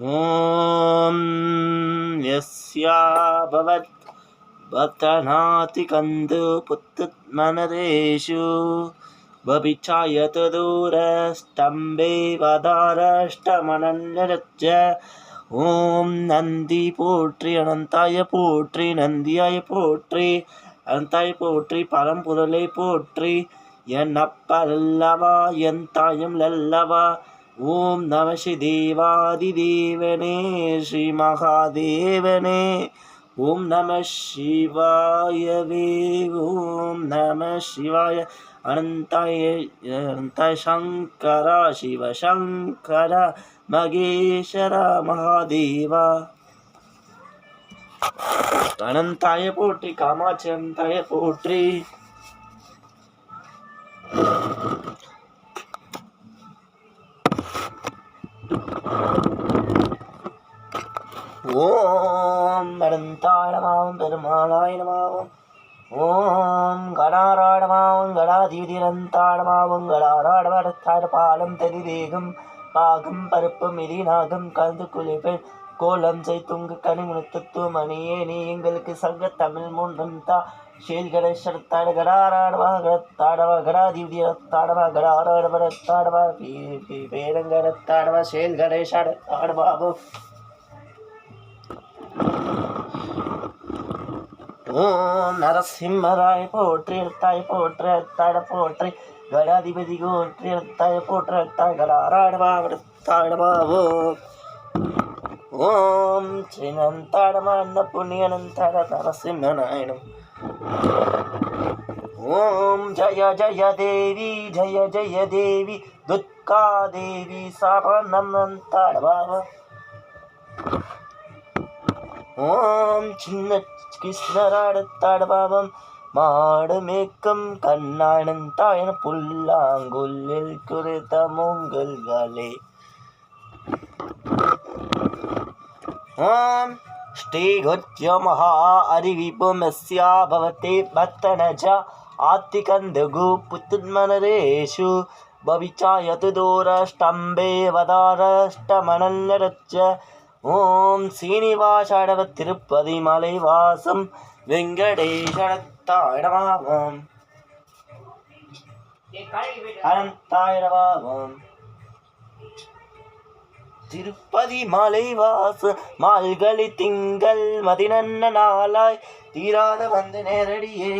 ஓம் யஸ்யா பவத் பத்தநாதி கந்து புத்துத் மனதேஷு பபிச்சாயத் தூரஸ்தம்பே வதாரஷ்டமனன்யரச்ச. ஓம் நந்தி போற்றி, அனந்தாய போற்றி, நந்தியாய போற்றி, அனந்தாய போற்றி, பரம்பொருளை போற்றி, என் அப்பல்லவா என் தாயும் லல்லவா. ஓம் நம ஸ்ரீ தேவாதிதேவனே ஸ்ரீ மகாதேவனே. ஓம் நம சிவாயவே. ஓம் நம சிவாய. அனந்தாய சங்கரா சிவசங்கரா மகேஸ்வரா மகாதேவா. அனந்தாய போற்றி, காமாட்சி அனந்தாய போற்றி. ஓம் அனந்தாய நமः பெருமாளாய நமः. ஓம் கணாராய நமः கணாதிபதியனந்தாய நமः கணாராடவரத்தாய பாலம் ததிவேகம் பாகம் பருப்பு மிதி நாகம் கலந்து குளிப்பேன் கோலம் செய் துங்கு கனிமுனத்துவ மணியே நீ எங்களுக்கு சங்க தமிழ் மூன்றும் தா. ஷேல்கடேஸ்வரத்தாட கடாராடவா கடத்தாடவா கடாதிபதியத்தாடவா கடாராடவரத்தாடவா பேரங்கடத்தாடவா ஷேல்கடேஷாடவாபு. ஓம் நரசிம்மராய போற்றி, தாய் போற்றி, தாட போற்றி, கடாதிபதி போற்றி, தாய் போற்றி, தாய் கடாராடவாடவாவோ. ஓம் ஸ்ரீனந்தாடமா அன்ன புண்ணியனந்தாட நரசிம்மநாயனம். ஓம் ஜய ஜய தேவி ஜய ஜய தேவி துர்கா தேவி சரணந்தாடவாவோ. ஓம் சின்ன கிருஷ்ணராடத்தாடபாவம் மாடு மேக்கம் கண்ணானந்தாயன புல்லாங்குள்ளில் குறித்த மூங்கல்களே. ஓம் ஸ்ரீ குத்ய மகா அரிவிபுமஸ்யா பவதே பத்தனஜ ஆத்திகந்தகு புத்துன்மனரேஷு பவிச்சாயது தூரஷ்டம்பே வதாரஷ்டமனல்லரச்ச. ஓம் சீனிவாசாடவ திருப்பதி மலைவாசம் வெங்கடேஷத்தாய நமः. அனந்தாய நமः. திருப்பதி மலைவாச மால்களி திங்கள் மதினன்ன நாளாய் தீராத வந்து நேரடியே.